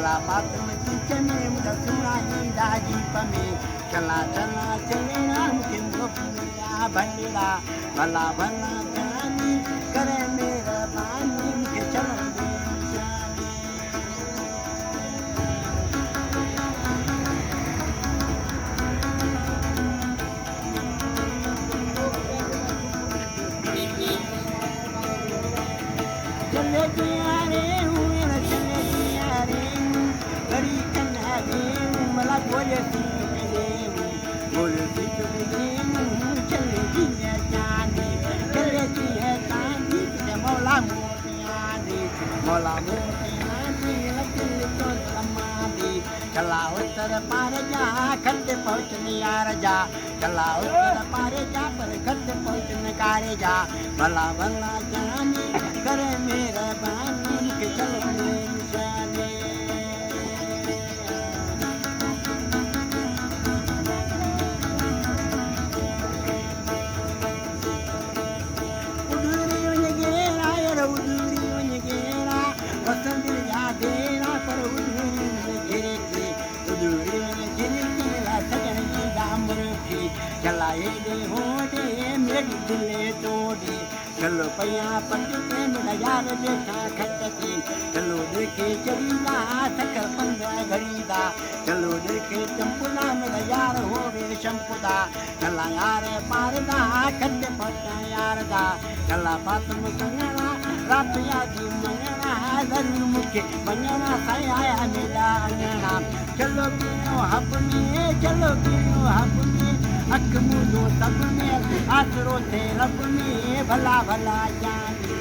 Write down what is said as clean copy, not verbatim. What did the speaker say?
कला बात में चने मुझे सुनाई दाजी पमे चला चला चले राम के गोपिया भंडा भला भला जानी करे मेरा बानी के चलो चले जिया रे हुए न चले जिया रे गरी कन्या रे मला बोले सी बोले सी चले जिया जानी चले जिया जानी के मौला मोतिया रे लगे तो समाधि चला उत्तर पार जा खंडे पहुँचने यार जा चला उत्तर पार जा पर खंडे पहुँचने कारे जा भला भला जानी करे मेरा बानी के चल मेरी जाने उदूरी उन्हें यार उदूरी उन्हें वसंत यादेरा पर उदूरी उन्हें सजन की दामर की चलाए दे होटे मेरी दिले तोड़ी चलो पैया पंडित मेरा यार देखा खटकी चलो देखे चलीला सकर पंद्रह घड़ीदा चलो देखे चंपुला मेरा यार हो वे शंपुदा चला यार पारदा खंडे पहुंचा यार दा चला बात में कंगना रात यादी मंगना जरूर मुखे मंगना साया मेरा अंगना चलो किनो हब में चलो किनो हब में अख मुदो सब में आसरो थे रब में भला भला जानी